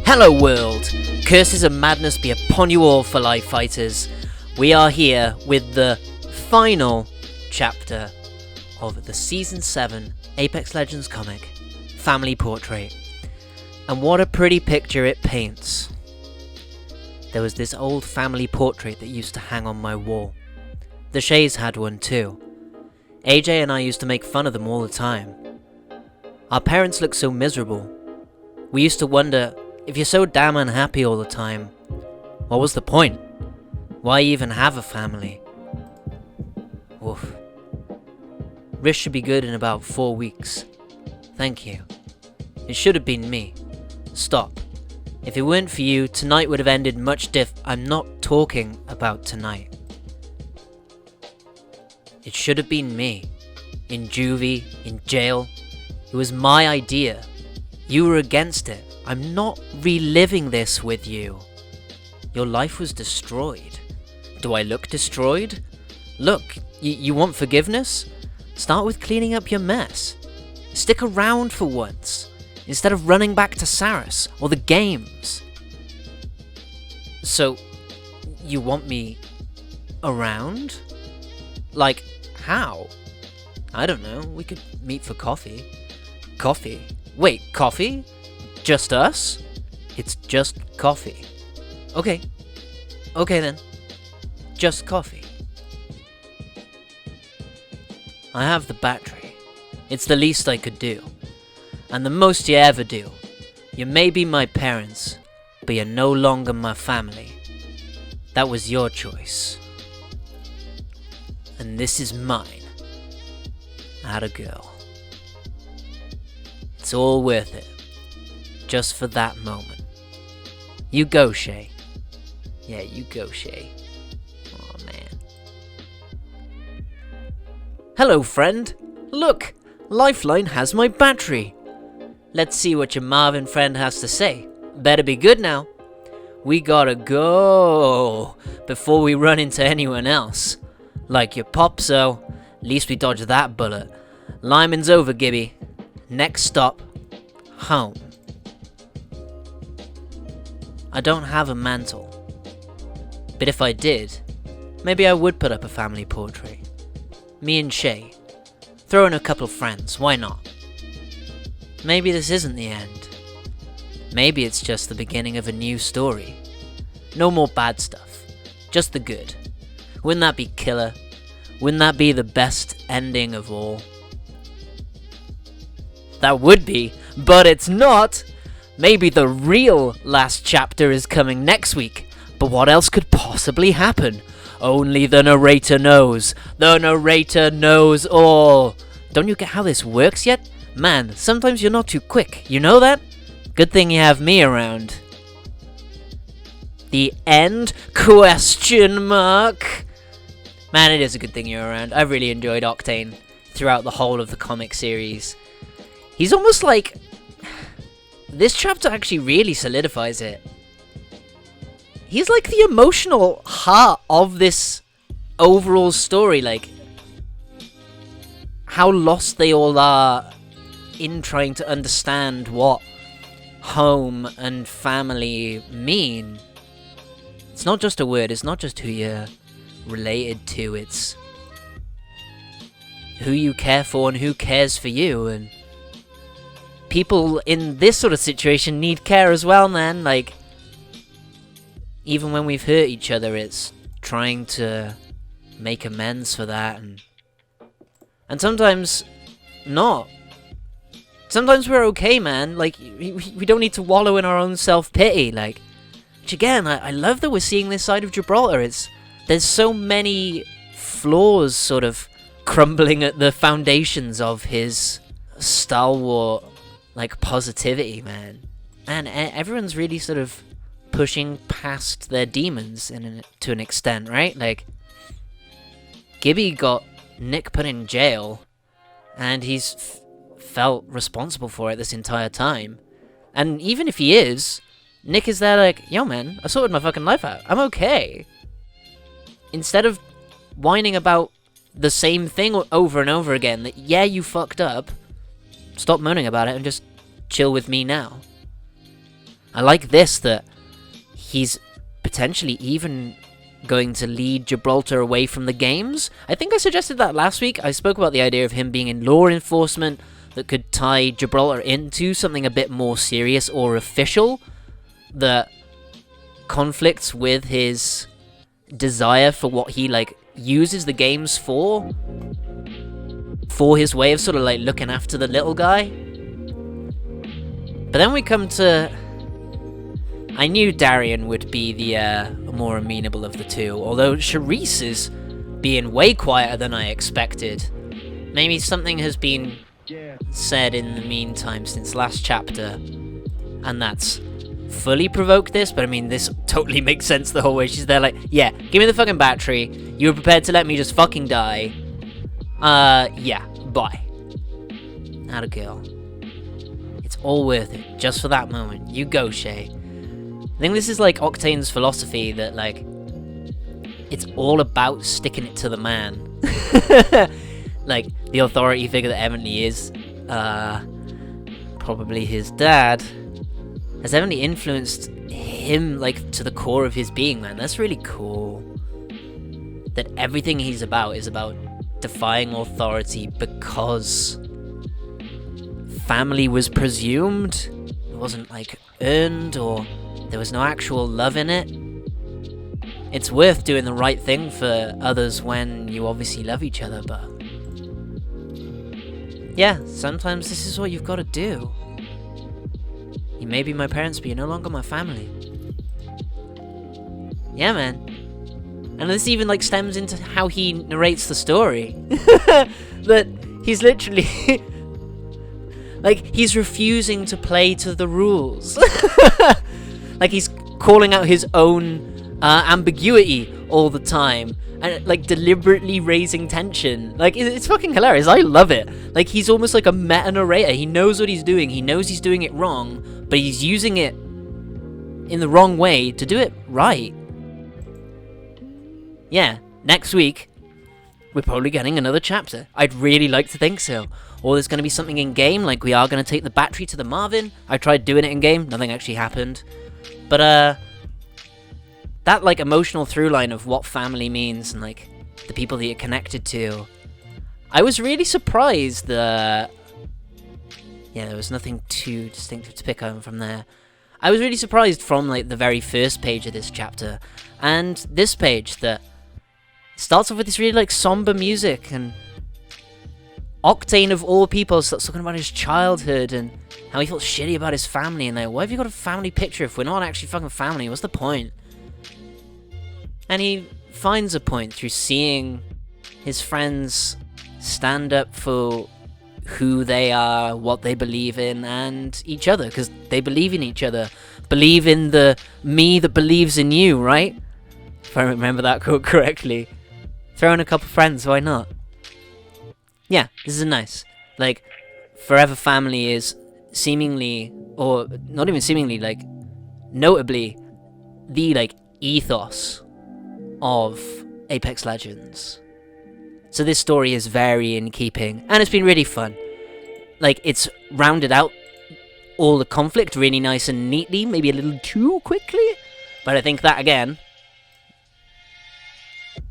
Hello world, curses and madness be upon you all for life fighters. We are here with the final chapter of the Season 7 Apex Legends comic, Family Portrait. And what a pretty picture it paints. There was this old family portrait that used to hang on my wall. The Shays had one too. AJ and I used to make fun of them all the time. Our parents looked so miserable. We used to wonder, if you're so damn unhappy all the time, what was the point? Why even have a family? Woof. Rish should be good in about 4 weeks. Thank you. It should have been me. Stop. If it weren't for you, tonight would have ended much I'm not talking about tonight. It should have been me. In juvie, in jail. It was my idea. You were against it. I'm not reliving this with you. Your life was destroyed. Do I look destroyed? Look, you want forgiveness? Start with cleaning up your mess. Stick around for once, instead of running back to Saris or the games. So, you want me around? Like, how? I don't know, we could meet for coffee. Coffee? Wait, coffee? Just us? It's just coffee. Okay. Okay then. Just coffee. I have the battery. It's the least I could do. And the most you ever do. You may be my parents, but you're no longer my family. That was your choice. And this is mine. I had a girl. It's all worth it. Just for that moment. You go, Shay. Yeah, you go, Shay. Aw, man. Hello, friend. Look, Lifeline has my battery. Let's see what your MRVN friend has to say. Better be good now. We gotta go before we run into anyone else. Like your pop, so at least we dodged that bullet. Lyman's over, Gibby. Next stop, home. I don't have a mantle. But if I did, maybe I would put up a family portrait. Me and Shay. Throw in a couple of friends, why not? Maybe this isn't the end. Maybe it's just the beginning of a new story. No more bad stuff, just the good. Wouldn't that be killer? Wouldn't that be the best ending of all? That would be, but it's not! Maybe the real last chapter is coming next week, but what else could possibly happen? Only the narrator knows. The narrator knows all. Don't you get how this works yet? Man, sometimes you're not too quick, you know that? Good thing you have me around. The end? Question mark? Man, it is a good thing you're around. I really enjoyed Octane throughout the whole of the comic series. He's almost like... This chapter actually really solidifies it. He's like the emotional heart of this overall story, like how lost they all are in trying to understand what home and family mean. It's not just a word, it's not just who you're related to, it's who you care for and who cares for you. And people in this sort of situation need care as well, man. Like, even when we've hurt each other, it's trying to make amends for that, and sometimes not. Sometimes we're okay, man. Like, we don't need to wallow in our own self-pity. Like, which again, I love that we're seeing this side of Gibraltar. There's so many flaws sort of crumbling at the foundations of his stalwart, like, positivity, man. And everyone's really sort of pushing past their demons to an extent, right? Like, Gibby got Nick put in jail, and he's felt responsible for it this entire time. And even if he is, Nick is there like, yo man, I sorted my fucking life out. I'm okay. Instead of whining about the same thing over and over again, that yeah, you fucked up, stop moaning about it and just chill with me now. I like this, that he's potentially even going to lead Gibraltar away from the games. I think I suggested that last week. I spoke about the idea of him being in law enforcement that could tie Gibraltar into something a bit more serious or official that conflicts with his desire for what he like uses the games for his way of sort of like looking after the little guy. But then we come to, I knew Darian would be the more amenable of the two, although Charisse is being way quieter than I expected. Maybe something has been said in the meantime since last chapter, and that's fully provoked this, but I mean, this totally makes sense the whole way. She's there like, yeah, give me the fucking battery. You were prepared to let me just fucking die. Yeah, bye. Atta girl. It's all worth it, just for that moment. You go, Shay. I think this is like Octane's philosophy that, like, it's all about sticking it to the man. Like, the authority figure that Emily is, probably his dad, has evidently influenced him, like, to the core of his being, man. That's really cool. That everything he's about is about defying authority because family was presumed. It wasn't, like, earned, or there was no actual love in it. It's worth doing the right thing for others when you obviously love each other, but yeah, sometimes this is what you've got to do. You may be my parents, but you're no longer my family. Yeah, man. And this even, like, stems into how he narrates the story. That he's literally like, he's refusing to play to the rules. Like, he's calling out his own ambiguity all the time, and, like, deliberately raising tension. Like, it's fucking hilarious. I love it. Like, he's almost like a meta-narrator. He knows what he's doing. He knows he's doing it wrong, but he's using it in the wrong way to do it right. Yeah, next week, we're probably getting another chapter. I'd really like to think so. Or there's going to be something in-game, like we are going to take the battery to the MRVN. I tried doing it in-game. Nothing actually happened. But, that, like, emotional through line of what family means and, like, the people that you're connected to, I was really surprised that, yeah, there was nothing too distinctive to pick on from there. I was really surprised from, like, the very first page of this chapter, and this page, that starts off with this really, like, somber music, and Octane, of all people, starts talking about his childhood and how he felt shitty about his family, and like, why have you got a family picture if we're not actually fucking family? What's the point? And he finds a point through seeing his friends stand up for who they are, what they believe in, and each other, because they believe in each other. Believe in the me that believes in you, right? If I remember that quote correctly. Throw in a couple friends, why not? Yeah, this is nice. Like, Forever Family is seemingly, or not even seemingly, like, notably, the, like, ethos of Apex Legends. So this story is very in keeping, and it's been really fun. Like, it's rounded out all the conflict really nice and neatly, maybe a little too quickly, but I think that, again,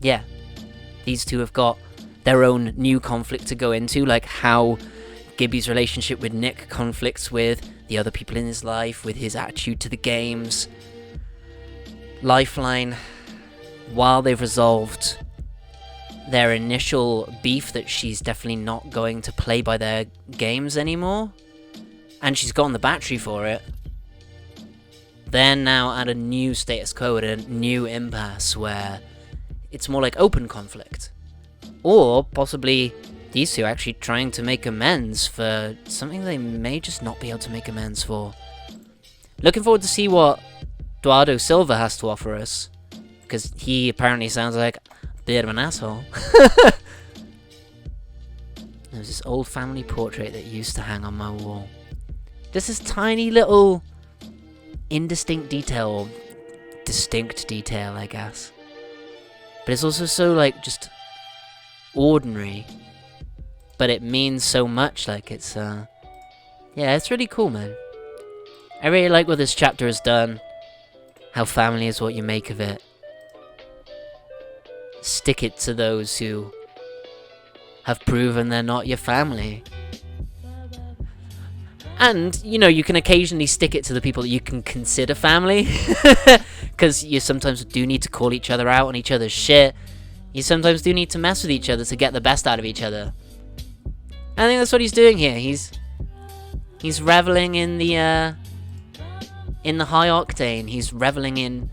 yeah, these two have got their own new conflict to go into, like how Gibby's relationship with Nick conflicts with the other people in his life, with his attitude to the games. Lifeline, while they've resolved their initial beef that she's definitely not going to play by their games anymore, and she's gotten the battery for it, they're now at a new status quo, at a new impasse where it's more like open conflict. Or possibly these two actually trying to make amends for something they may just not be able to make amends for. Looking forward to see what Eduardo Silva has to offer us, because he apparently sounds like a bit of an asshole. There's this old family portrait that used to hang on my wall. Just this tiny little indistinct detail, or distinct detail, I guess. But it's also so, like, just ordinary, but it means so much. Like, it's Yeah, it's really cool, man. I really like what this chapter has done. How family is what you make of it. Stick it to those who have proven they're not your family. And, you know, you can occasionally stick it to the people that you can consider family. Because you sometimes do need to call each other out on each other's shit. You sometimes do need to mess with each other to get the best out of each other. I think that's what he's doing here. He's reveling in the high octane. He's reveling in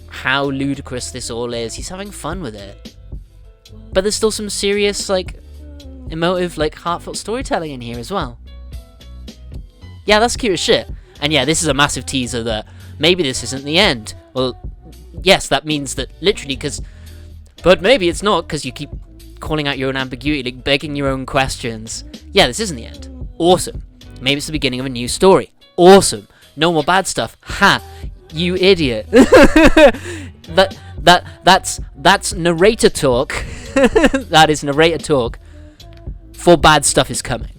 how ludicrous this all is. He's having fun with it. But there's still some serious, like, emotive, like, heartfelt storytelling in here as well. Yeah, that's cute as shit. And yeah, this is a massive teaser that maybe this isn't the end. Well, yes, that means that literally but maybe it's not, because you keep calling out your own ambiguity, like begging your own questions. Yeah, this isn't the end. Awesome. Maybe it's the beginning of a new story. Awesome. No more bad stuff. Ha! You idiot. That's narrator talk. That is narrator talk. For bad stuff is coming.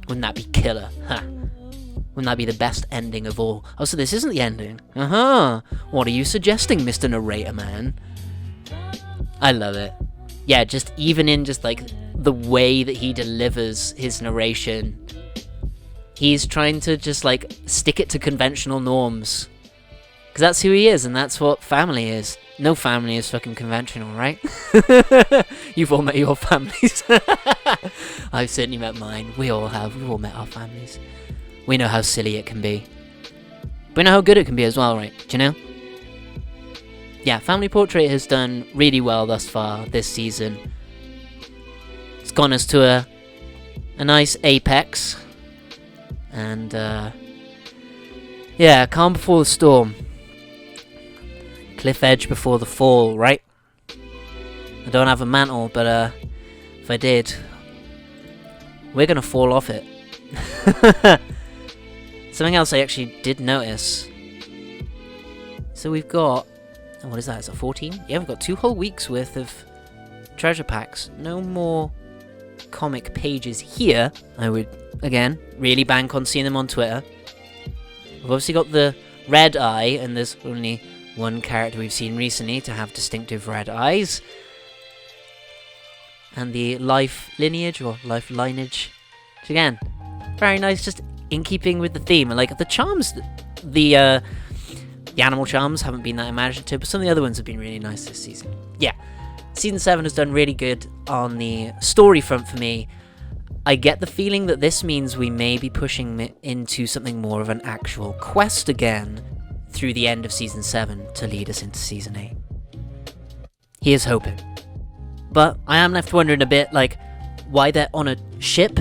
Wouldn't that be killer? Ha! Wouldn't that be the best ending of all? Oh, so this isn't the ending. Uh-huh. What are you suggesting, Mr. Narrator Man? I love it. Yeah, just even in just like the way that he delivers his narration, he's trying to just like stick it to conventional norms. Because that's who he is, and that's what family is. No family is fucking conventional, right? You've all met your families. I've certainly met mine. We all have. We've all met our families. We know how silly it can be. We know how good it can be as well, right? Do you know? Yeah, Family Portrait has done really well thus far this season. It's gone us to a nice apex. And, yeah, calm before the storm. Cliff edge before the fall, right? I don't have a mantle, but, if I did, we're gonna fall off it. Something else I actually did notice. So we've got... what is that? Is it 14? Yeah, we've got 2 whole weeks worth of treasure packs. No more comic pages here. I would, again, really bank on seeing them on Twitter. We've obviously got the red eye, and there's only one character we've seen recently to have distinctive red eyes. And the life lineage, or life lineage, which again, very nice, just in keeping with the theme. And like, the charms, the animal charms haven't been that imaginative, but some of the other ones have been really nice this season. Yeah, Season 7 has done really good on the story front for me. I get the feeling that this means we may be pushing it into something more of an actual quest again through the end of Season 7 to lead us into Season 8. Here's hoping. But I am left wondering a bit, like, why they're on a ship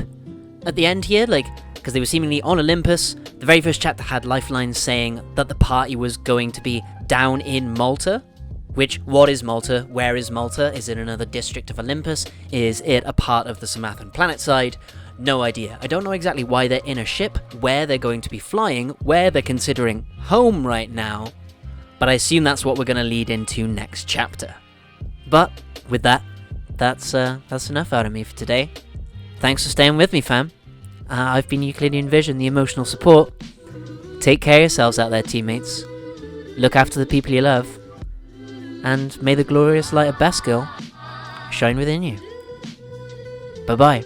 at the end here, like, because they were seemingly on Olympus. The very first chapter had Lifeline saying that the party was going to be down in Malta. Which, what is Malta? Where is Malta? Is it another district of Olympus? Is it a part of the Samathan planet side? No idea. I don't know exactly why they're in a ship, where they're going to be flying, where they're considering home right now. But I assume that's what we're going to lead into next chapter. But, with that, that's enough out of me for today. Thanks for staying with me, fam. I've been Euclidean Vision, the emotional support. Take care of yourselves out there, teammates. Look after the people you love. And may the glorious light of Baskerville shine within you. Bye-bye.